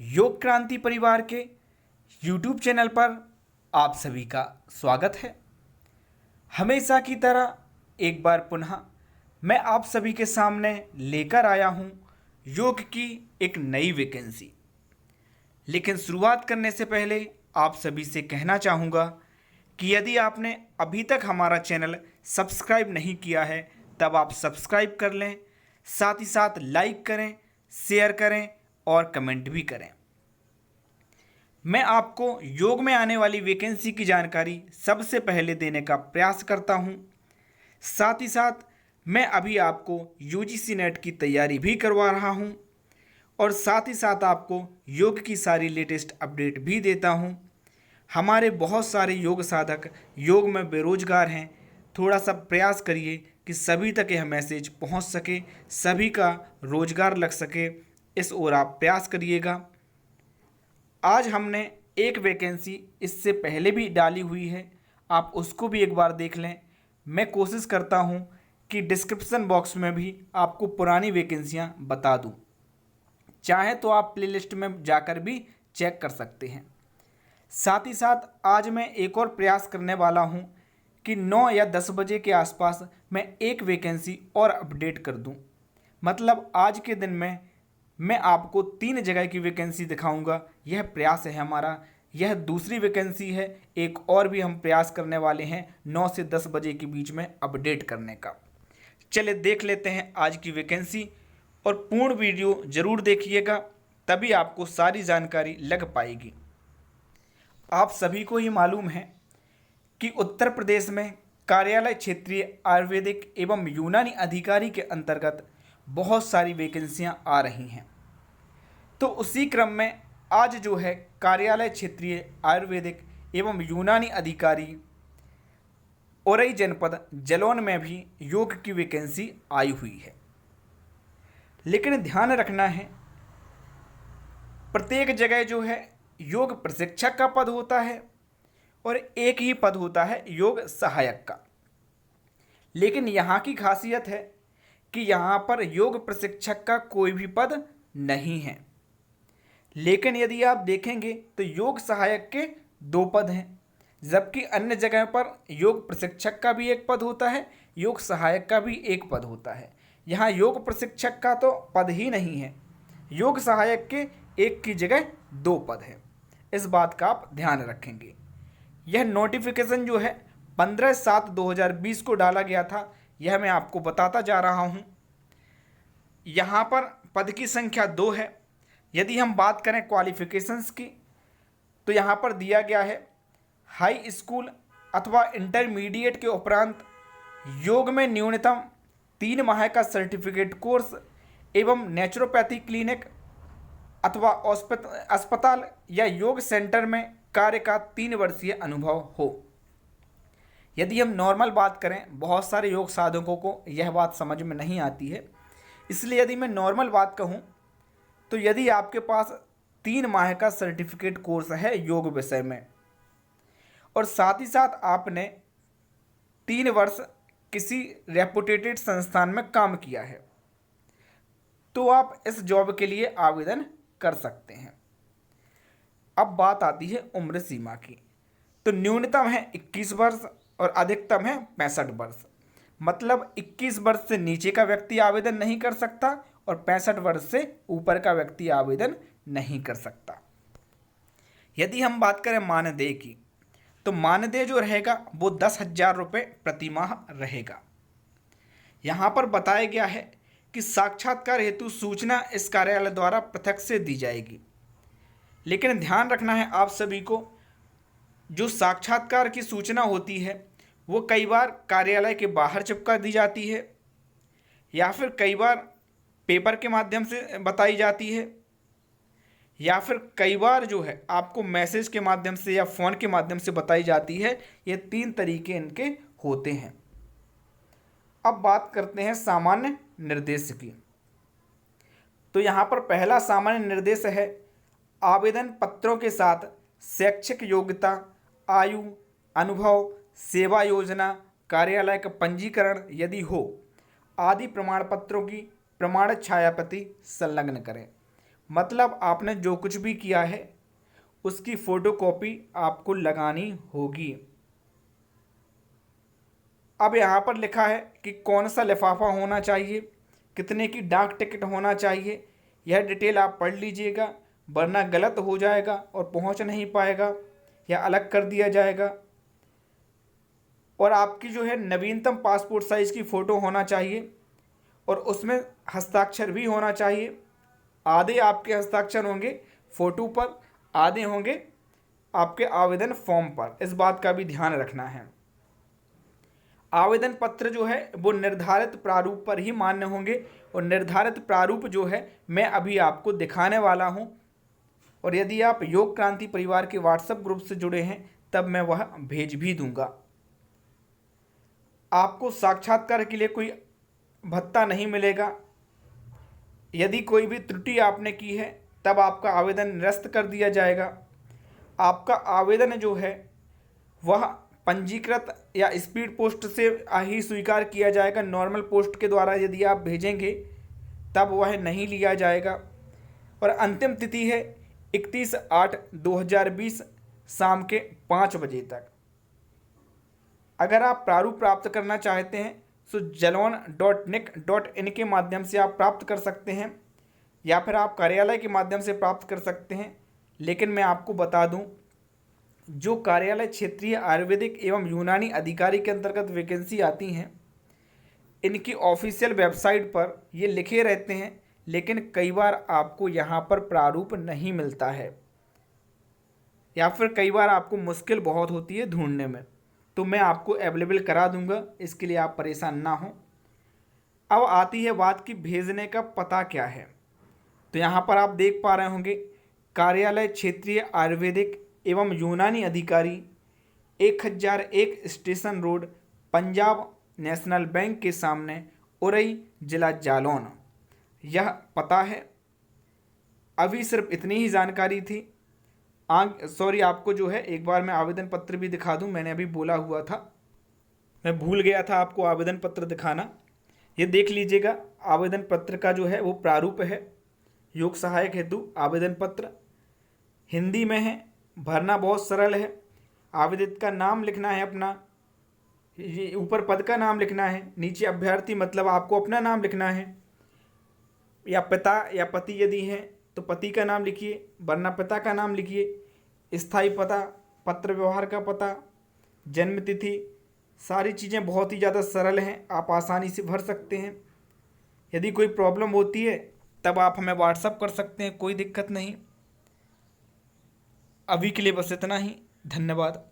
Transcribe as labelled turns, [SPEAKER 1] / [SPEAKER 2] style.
[SPEAKER 1] योग क्रांति परिवार के YouTube चैनल पर आप सभी का स्वागत है। हमेशा की तरह एक बार पुनः मैं आप सभी के सामने लेकर आया हूं योग की एक नई वैकेंसी। लेकिन शुरुआत करने से पहले आप सभी से कहना चाहूँगा कि यदि आपने अभी तक हमारा चैनल सब्सक्राइब नहीं किया है तब आप सब्सक्राइब कर लें, साथ ही साथ लाइक करें, शेयर करें और कमेंट भी करें। मैं आपको योग में आने वाली वैकेंसी की जानकारी सबसे पहले देने का प्रयास करता हूं। साथ ही साथ मैं अभी आपको यूजीसी नेट की तैयारी भी करवा रहा हूं और साथ ही साथ आपको योग की सारी लेटेस्ट अपडेट भी देता हूं। हमारे बहुत सारे योग साधक योग में बेरोजगार हैं। थोड़ा सा प्रयास करिए कि सभी तक यह मैसेज पहुंच सके, सभी का रोजगार लग सके, इस ओर आप प्रयास करिएगा। आज हमने एक वैकेंसी इससे पहले भी डाली हुई है, आप उसको भी एक बार देख लें। मैं कोशिश करता हूं कि डिस्क्रिप्शन बॉक्स में भी आपको पुरानी वैकेंसियां बता दूं। चाहे तो आप प्लेलिस्ट में जाकर भी चेक कर सकते हैं। साथ ही साथ आज मैं एक और प्रयास करने वाला हूं कि 9 या 10 बजे के आसपास मैं एक वैकेंसी और अपडेट कर दूं। मतलब आज के दिन में मैं आपको 3 जगह की वैकेंसी दिखाऊंगा। यह प्रयास है हमारा। यह दूसरी वैकेंसी है। एक और भी हम प्रयास करने वाले हैं 9 से 10 बजे के बीच में अपडेट करने का। चलिए देख लेते हैं आज की वैकेंसी और पूर्ण वीडियो ज़रूर देखिएगा, तभी आपको सारी जानकारी लग पाएगी। आप सभी को ही मालूम है कि उत्तर प्रदेश में कार्यालय क्षेत्रीय आयुर्वेदिक एवं यूनानी अधिकारी के अंतर्गत बहुत सारी वैकेंसियां आ रही हैं। तो उसी क्रम में आज जो है कार्यालय क्षेत्रीय आयुर्वेदिक एवं यूनानी अधिकारी औरई जनपद जलौन में भी योग की वैकेंसी आई हुई है। लेकिन ध्यान रखना है, प्रत्येक जगह जो है योग प्रशिक्षक का पद होता है और एक ही पद होता है योग सहायक का। लेकिन यहाँ की खासियत है कि यहाँ पर योग प्रशिक्षक का कोई भी पद नहीं है। लेकिन यदि आप देखेंगे तो योग सहायक के 2 पद हैं, जबकि अन्य जगह पर योग प्रशिक्षक का भी एक पद होता है, योग सहायक का भी एक पद होता है। यहाँ योग प्रशिक्षक का तो पद ही नहीं है, योग सहायक के एक की जगह 2 पद हैं। इस बात का आप ध्यान रखेंगे। यह नोटिफिकेशन जो है 15/7/2020 को डाला गया था, यह मैं आपको बताता जा रहा हूँ। यहाँ पर पद की संख्या 2 है। यदि हम बात करें क्वालिफिकेशंस की तो यहाँ पर दिया गया है हाई स्कूल अथवा इंटरमीडिएट के उपरांत योग में न्यूनतम 3 माह का सर्टिफिकेट कोर्स एवं नेचुरोपैथी क्लिनिक अथवा अस्पताल या योग सेंटर में कार्य का 3 वर्षीय अनुभव हो। यदि हम नॉर्मल बात करें, बहुत सारे योग साधकों को यह बात समझ में नहीं आती है, इसलिए यदि मैं नॉर्मल बात कहूँ तो यदि आपके पास 3 माह का सर्टिफिकेट कोर्स है योग विषय में और साथ ही साथ आपने 3 वर्ष किसी रेपुटेटेड संस्थान में काम किया है, तो आप इस जॉब के लिए आवेदन कर सकते हैं। अब बात आती है उम्र सीमा की, तो न्यूनतम है 21 वर्ष और अधिकतम है 65 वर्ष। मतलब 21 वर्ष से नीचे का व्यक्ति आवेदन नहीं कर सकता और 65 वर्ष से ऊपर का व्यक्ति आवेदन नहीं कर सकता। यदि हम बात करें मानदेय की, तो मानदेय जो रहेगा वो 10,000 रुपये प्रति माह रहेगा। यहाँ पर बताया गया है कि साक्षात्कार हेतु सूचना इस कार्यालय द्वारा पृथक से दी जाएगी। लेकिन ध्यान रखना है आप सभी को, जो साक्षात्कार की सूचना होती है वो कई बार कार्यालय के बाहर चिपका दी जाती है या फिर कई बार पेपर के माध्यम से बताई जाती है या फिर कई बार जो है आपको मैसेज के माध्यम से या फ़ोन के माध्यम से बताई जाती है। ये 3 तरीके इनके होते हैं। अब बात करते हैं सामान्य निर्देश की। तो यहाँ पर पहला सामान्य निर्देश है आवेदन पत्रों के साथ शैक्षिक योग्यता, आयु, अनुभव, सेवा योजना, कार्यालय का पंजीकरण यदि हो आदि प्रमाण पत्रों की प्रमाणित छायाप्रति संलग्न करें। मतलब आपने जो कुछ भी किया है उसकी फ़ोटोकॉपी आपको लगानी होगी। अब यहाँ पर लिखा है कि कौन सा लिफाफा होना चाहिए, कितने की डाक टिकट होना चाहिए, यह डिटेल आप पढ़ लीजिएगा, वरना गलत हो जाएगा और पहुँच नहीं पाएगा या अलग कर दिया जाएगा। और आपकी जो है नवीनतम पासपोर्ट साइज़ की फ़ोटो होना चाहिए और उसमें हस्ताक्षर भी होना चाहिए। आधे आपके हस्ताक्षर होंगे फ़ोटो पर, आधे होंगे आपके आवेदन फॉर्म पर। इस बात का भी ध्यान रखना है। आवेदन पत्र जो है वो निर्धारित प्रारूप पर ही मान्य होंगे और निर्धारित प्रारूप जो है मैं अभी आपको दिखाने वाला हूं। और यदि आप योग क्रांति परिवार के व्हाट्सएप ग्रुप से जुड़े हैं तब मैं वह भेज भी दूंगा। आपको साक्षात्कार के लिए कोई भत्ता नहीं मिलेगा। यदि कोई भी त्रुटि आपने की है तब आपका आवेदन निरस्त कर दिया जाएगा। आपका आवेदन जो है वह पंजीकृत या स्पीड पोस्ट से ही स्वीकार किया जाएगा। नॉर्मल पोस्ट के द्वारा यदि आप भेजेंगे तब वह नहीं लिया जाएगा। और अंतिम तिथि है 31/8/2020 शाम के 5 बजे तक। अगर आप प्रारूप प्राप्त करना चाहते हैं तो jalon.nic.in के माध्यम से आप प्राप्त कर सकते हैं या फिर आप कार्यालय के माध्यम से प्राप्त कर सकते हैं। लेकिन मैं आपको बता दूं, जो कार्यालय क्षेत्रीय आयुर्वेदिक एवं यूनानी अधिकारी के अंतर्गत वैकेंसी आती हैं, इनकी ऑफिशियल वेबसाइट पर ये लिखे रहते हैं, लेकिन कई बार आपको यहाँ पर प्रारूप नहीं मिलता है या फिर कई बार आपको मुश्किल बहुत होती है ढूंढने में। तो मैं आपको अवेलेबल करा दूंगा, इसके लिए आप परेशान ना हो। अब आती है बात कि भेजने का पता क्या है। तो यहाँ पर आप देख पा रहे होंगे, कार्यालय क्षेत्रीय आयुर्वेदिक एवं यूनानी अधिकारी 1001 station road, Punjab national bank के सामने, उरई, जिला जालौन, यह पता है। अभी सिर्फ इतनी ही जानकारी थी। सॉरी, आपको जो है एक बार मैं आवेदन पत्र भी दिखा दूं। मैंने अभी बोला हुआ था, मैं भूल गया था आपको आवेदन पत्र दिखाना। ये देख लीजिएगा, आवेदन पत्र का जो है वो प्रारूप है। योग सहायक हेतु आवेदन पत्र हिंदी में है, भरना बहुत सरल है। आवेदित का नाम लिखना है अपना, ये ऊपर पद का नाम लिखना है, नीचे अभ्यर्थी मतलब आपको अपना नाम लिखना है, या पिता या पति यदि है तो पति का नाम लिखिए, वरना पिता का नाम लिखिए, स्थायी पता, पत्र व्यवहार का पता, जन्म तिथि। सारी चीज़ें बहुत ही ज़्यादा सरल हैं, आप आसानी से भर सकते हैं। यदि कोई प्रॉब्लम होती है तब आप हमें व्हाट्सअप कर सकते हैं, कोई दिक्कत नहीं। अभी के लिए बस इतना ही, धन्यवाद।